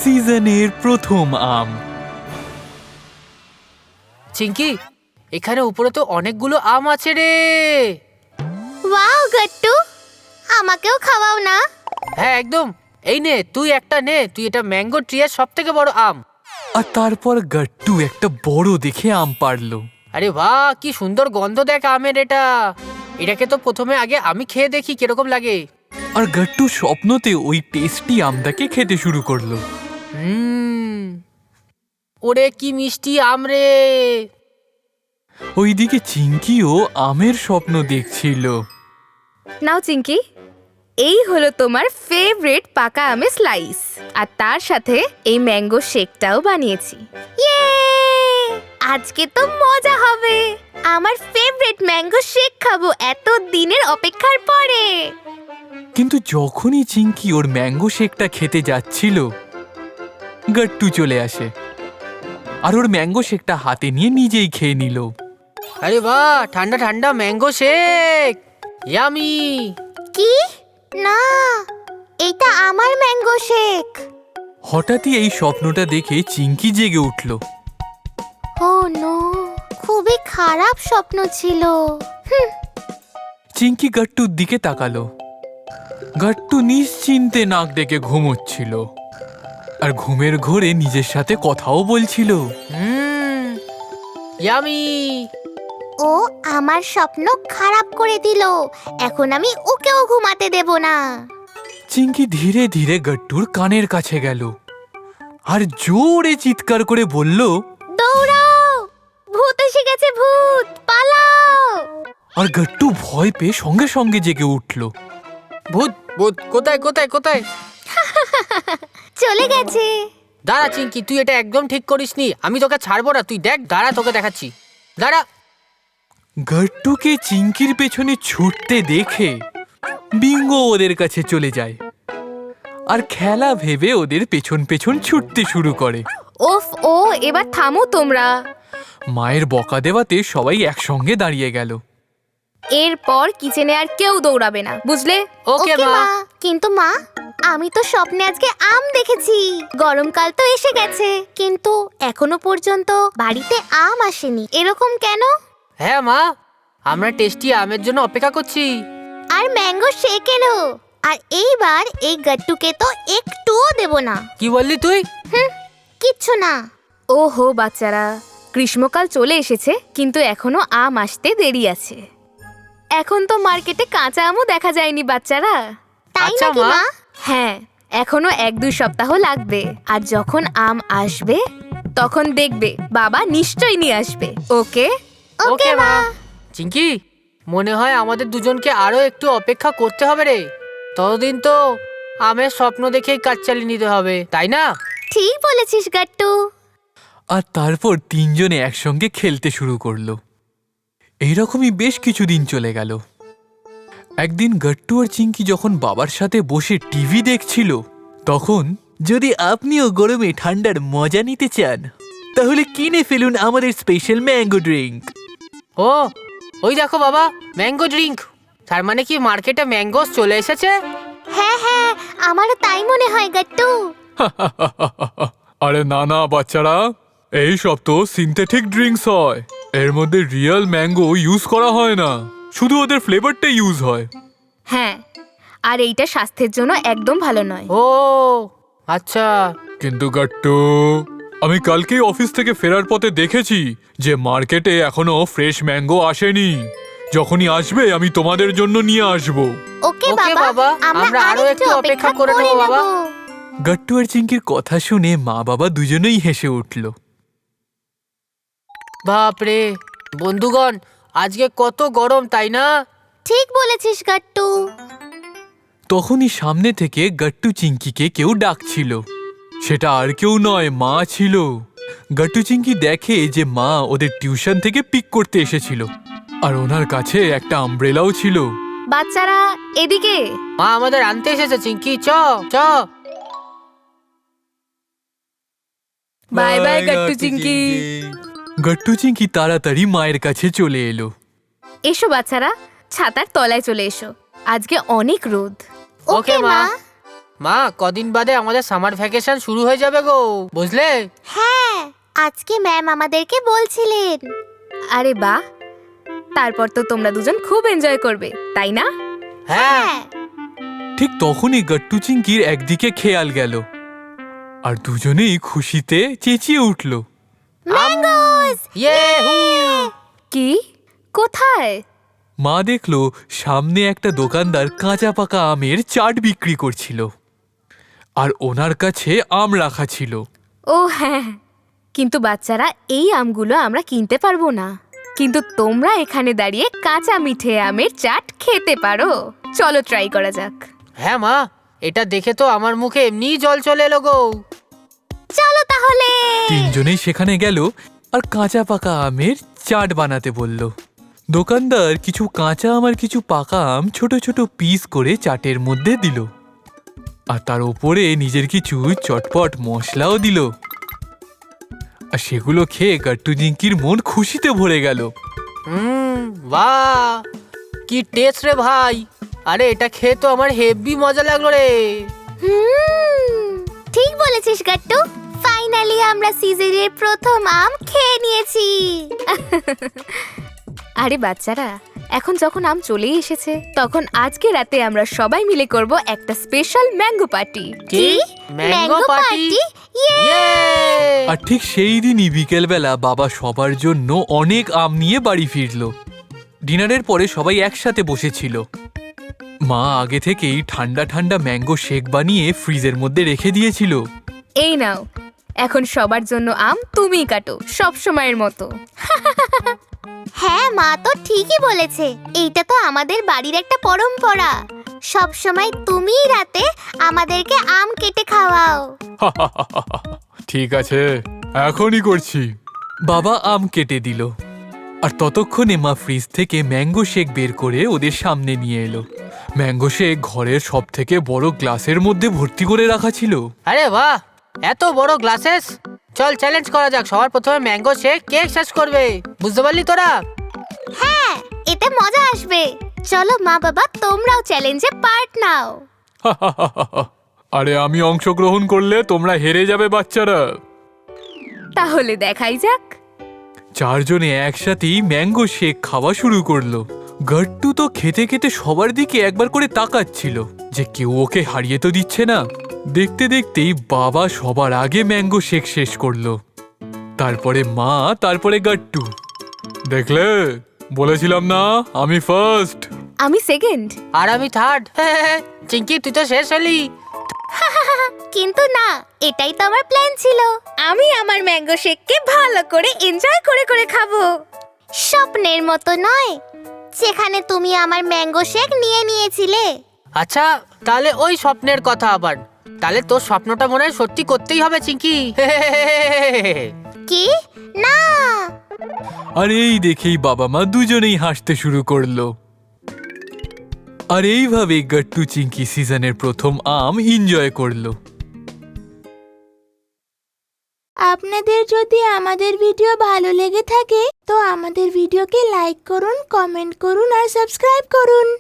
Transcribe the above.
সিজনের প্রথম আম। চিঙ্কি, এখানে উপরে তো অনেকগুলো আম আছে রে। ওয়াও গট্টু, আমাকেও খাওয়াও না। হ্যাঁ একদম, এই নে তুই একটা নে, তুই এটা ম্যাঙ্গো ট্রিয়ের সব থেকে বড় আম। আর তারপর গাট্টু একটা বড় দেখে আম পারলো। আরে বাহ, কি সুন্দর গন্ধ দেখ আমের। এটাকে তো প্রথমে আগে আমি খেয়ে দেখি কিরকম লাগে। আর গাট্টু স্বপ্নতে ওই টেস্টি আমটাকে খেতে শুরু করলো। ওরে কি মিষ্টি আম রে। ওইদিকে চিঙ্কিও আমের স্বপ্ন দেখছিল। নাও চিঙ্কি, এই হলো তোমার ফেভারিট পাকা আমের স্লাইস, আর তার সাথে এই ম্যাঙ্গো শেকটাও বানিয়েছি। ইয়ে, আজকে তো মজা হবে। আমার ফেভারিট ম্যাঙ্গো শেক খাবো এত দিনের অপেক্ষার পরে। কিন্তু যখনই চিঙ্কি ওর ম্যাঙ্গো শেকটা খেতে যাচ্ছিল, গাট্টু চলে আসে আর ওর ম্যাঙ্গো শেকটা হাতে নিয়ে নিজেই খেয়ে নিল। আরে বাহ, ঠান্ডা ঠান্ডা ম্যাঙ্গো শেক, ইয়ামি। কি না, এটা আমার ম্যাঙ্গো শেক। হঠাৎই এই স্বপ্নটা দেখে চিঙ্কি জেগে উঠল। ও নো, খুবই খারাপ স্বপ্ন ছিল। চিঙ্কি গাট্টুর দিকে তাকালো। গাট্টু নিশ্চিন্তে নাক ডেকে ঘুমোচ্ছিল আর ঘুমের ঘোরে নিজের সাথে কথাও বলছিল। ইয়ামি। ও আমার স্বপ্ন খারাপ করে দিল, এখন আমি ওকেও ঘুমাতে দেব না। চিঙ্কি ধীরে ধীরে গাট্টুর কানের কাছে গেল আর জোরে চিৎকার করে বলল, দৌড়াও, ভূত এসে গেছে, ভূত পালাও। আর গাট্টু ভয় পেয়ে সঙ্গে সঙ্গে জেগে উঠল। ভূত ভূত কোথায় কোথায় কোথায়? চলে গেছে। দাঁড়া চিঙ্কি, তুই এটা একদম ঠিক করিসনি। আমি তোকে ছাড়বো না, তুই দেখ, দাঁড়া তোকে দেখাচ্ছি, দাঁড়া। গাট্টুকে চিঙ্কির পেছনে ছুটতে দেখে বিঙ্গো ওদের কাছে চলে যায় আর খেলা ভেবে ওদের পেছন পেছন ছুটতে শুরু করে। ওফ, ও এবার থামো তোমরা। মায়ের বকা দেওয়াতে সবাই একসঙ্গে দাঁড়িয়ে গেল। এরপর কিচেনে আর কেউ দৌড়াবে না, বুঝলে? ওকে মা। কিন্তু মা, আমি তো স্বপ্নে আজকে আম দেখেছি। গরমকাল তো এসে গেছে, কিন্তু এখনো পর্যন্ত বাড়িতে আম আসেনি, এরকম কেন? হ্যাঁ মা, আমরা টেস্টি আমের জন্য অপেক্ষা করছি। আর ম্যাঙ্গো শেক এলো, আর এইবার এই গাট্টুকে তো একটুও দেব না। কি বললি তুই? কিচ্ছু না। ওহো বাচ্চারা, গ্রীষ্মকাল চলে এসেছে, কিন্তু এখনো আম আসতে দেরি আছে। এখন তো মার্কেটে কাঁচা আমও দেখা যায়নি বাচ্চারা। তাই আচ্ছা নাকি মা। মা? হ্যাঁ, এখনো 1-2 সপ্তাহ লাগবে। আর যখন আম আসবে তখন দেখবে বাবা নিশ্চয়ই নিয়ে আসবে। ওকে? ওকে মা। চিঙ্কি, মনে হয় আমাদের দুজনকে আরো একটু অপেক্ষা করতে হবে রে। ততদিন তো আমের স্বপ্ন দেখেই কাজ চালিয়ে নিতে হবে, তাই না? ঠিক বলেছিস গাট্টু। আর তারপর তিনজনে একসঙ্গে খেলতে শুরু করলো। এইরকমই বেশ কিছুদিন চলে গেল। একদিন গাট্টু আর চিঙ্কি যখন বাবার সাথে বসে টিভি দেখছিল, তখন, যদি আপনিও গরমে ঠান্ডার মজা নিতে চান তাহলে কিনে ফেলুন আমাদের স্পেশাল ম্যাঙ্গো ড্রিঙ্ক। ও, ওই দেখো বাবা, ম্যাঙ্গো ড্রিঙ্ক। তার মানে কি মার্কেটে ম্যাঙ্গোস চলে এসেছে? হ্যাঁ হ্যাঁ, আমারও তাই মনে হয় গাট্টু। আরে না না বাচ্চারা, এই সব তো সিনথেটিক ড্রিঙ্কস হয়। এর মধ্যে রিয়েল ম্যাঙ্গো ইউজ করা হয় না, শুধু ওদের ফ্লেভারটা ইউজ হয়। হ্যাঁ, আর এইটা স্বাস্থ্যের জন্য একদম ভালো নয়। ও আচ্ছা। কিন্তু গাট্টু, আমি কালকেই অফিস থেকে ফেরার পথে দেখেছি যে মার্কেটে এখনো ফ্রেশ ম্যাঙ্গো আসেনি। যখনই আসবে আমি তোমাদের জন্য নিয়ে আসবো। ওকে ওকে বাবা, বাবা, আমরা আরো একটু অপেক্ষা করে নেব বাবা। গাট্টু আর চিঙ্কির কথা শুনে মা বাবা দুজনেই হেসে উঠল। বাপরে বন্ধুগণ, আজকে কত গরম, তাই না? ঠিক বলেছিস গাট্টু। তখনই সামনে থেকে গাট্টু চিঙ্কিকে কেউ ডাকছিল। সেটা আর কেউ নয়, মা ছিল। গাট্টু চিঙ্কি দেখে যে মা ওদের টিউশন থেকে পিক করতে এসেছিল, আর ওনার কাছে একটা আমব্রেলাও ছিল। বাচ্চারা এদিকে। মা আমাদের আনতে এসেছে চিঙ্কি, চ চ। Bye bye Gattu Chinki. গাট্টু চিঙ্কি তাড়াতাড়ি মায়ের কাছে চলে এলো। এসো বাচ্চারা, ছাতার তলায় চলে এসো, আজকে অনেক রোদ। ওকে মা। মা, কদিন বাদে আমাদের সামার ভ্যাকেশন শুরু হয়ে যাবে গো, বুঝলে? হ্যাঁ, আজকে ম্যাম আমাদেরকে বলছিলেন। আরে বাহ, তারপর তো তোমরা দুজন খুব এনজয় করবে, তাই না? হ্যাঁ। হ্যাঁ, ঠিক তখনই গট্টু চিংকির একদিকে খেয়াল গেল আর দুজনেই খুশিতে চেঁচিয়ে উঠল। ম্যাঙ্গোস! ইয়েহু! কি? কোথায়? মা দেখল সামনে একটা দোকানদার কাঁচা পাকা আমের চাট বিক্রি করছিল আর ওনার কাছে আম রাখা ছিল। ও হ্যাঁ, কিন্তু বাচ্চারা এই আমগুলো আমরা কিনতে পারবো না, কিন্তু তোমরা এখানে দাঁড়িয়ে কাঁচা মিঠে আমের চাট খেতে পারো। চলো ট্রাই করা যাক। হ্যাঁ মা, এটা দেখে তো আমার মুখে এমনিই জল চলে এলো গো। চলো তাহলে। তিনজনেই সেখানে গেল আর কাঁচা পাকা আমের চাট বানাতে বলল। দোকানদার কিছু কাঁচা আম আর কিছু পাকা আম ছোট ছোট পিস করে চাটের মধ্যে দিল আর তার উপরে নিজের কিছু চটপট মশলাও দিল। আর সেগুলো খেয়ে গট্টু চিংকির মন খুশিতে ভরে গেল। বাহ, কি টেস্ট রে ভাই! আরে এটা খেয়ে তো আমার হেভি মজা লাগলো রে। ঠিক বলেছিস গাট্টু, ফাইনালি আমরা সিজনের প্রথম আম খেয়ে নিয়েছি। আরে বাচ্চারা, এখন যখন আম চলেই এসেছে, তখন আজকে রাতে আমরা সবাই মিলে করব একটা স্পেশাল ম্যাঙ্গো পার্টি। কি? Mango party? ইয়ে! আর ঠিক সেই দিনই বিকেলবেলা বাবা সবার জন্য অনেক আম নিয়ে বাড়ি ফিরল। ডিনারের পরে সবাই একসাথে বসেছিল। মা আগে থেকেই ঠান্ডা ঠান্ডা ম্যাঙ্গো শেক বানিয়ে ফ্রিজের মধ্যে রেখে দিয়েছিল। এই নাও, এখন সবার জন্য আম তুমিই কাটো, সব সময়ের মতো। হ্যাঁ, মা তো ঠিকই বলেছে, এইটা তো আমাদের বাড়ির একটা পরম্পরা। সব সময় তুমিই রাতে আমাদেরকে আম কেটে খাওয়াও। ঠিক আছে, এখনই করছি। বাবা আম কেটে দিল আর ততক্ষণে মা ফ্রিজ থেকে ম্যাঙ্গো শেক বের করে ওদের সামনে নিয়ে এলো। ম্যাঙ্গো শেক ঘরের সব থেকে বড় গ্লাসের মধ্যে ভর্তি করে রাখা ছিল। আরে বাহ, এত বড় গ্লাসেস! চল চ্যালেঞ্জ করা যাক, সবার প্রথমে ম্যাঙ্গো শেক কে শেষ করবে, বুঝতে পারলি তোরা? হ্যাঁ, এতে মজা আসবে। চলো মা বাবা, তোমরাও চ্যালেঞ্জে পার্ট নাও। আরে আমি অংশগ্রহণ করলে তোমরা হেরে যাবে বাচ্চারা। তাহলে দেখাই যাক। চারজনে একসাথেই ম্যাঙ্গো শেক খাওয়া শুরু করলো। গট্টু তো খেতে খেতে সবার দিকে একবার করে তাকাচ্ছিল যে কেউ ওকে হারিয়ে তো দিচ্ছে না। দেখতে দেখতেই বাবা সবার আগে ম্যাঙ্গো শেক শেষ করলো, তারপরে মা, তারপরে গট্টু। দেখলে, বলেছিলাম না আমি ফার্স্ট। আমি সেকেন্ড। আর আমি থার্ড। চিঙ্কি, তুই তো শেষ হলি। কিন্তু না, এটাই তো আমার প্ল্যান ছিল। আমি আমার ম্যাঙ্গো শেককে ভালো করে এনজয় করে করে খাবো। স্বপ্নের মতো নয়, যেখানে তুমি আমার ম্যাঙ্গো শেক নিয়ে নিয়েছিলে। আচ্ছা, তাহলে ওই স্বপ্নের কথা আবার। তাহলে তোর স্বপ্নটা মনে হয় সত্যি করতেই হবে চিঙ্কি। কি? না, আর এই দেখেই বাবা মা দুজনেই হাসতে শুরু করলো। আর এইভাবে গট্টু চিংকি সিজনের প্রথম আম এনজয় করলো। আপনাদের যদি আমাদের ভিডিও ভালো লেগে থাকে তো আমাদের ভিডিওকে লাইক করুন, কমেন্ট করুন আর সাবস্ক্রাইব করুন।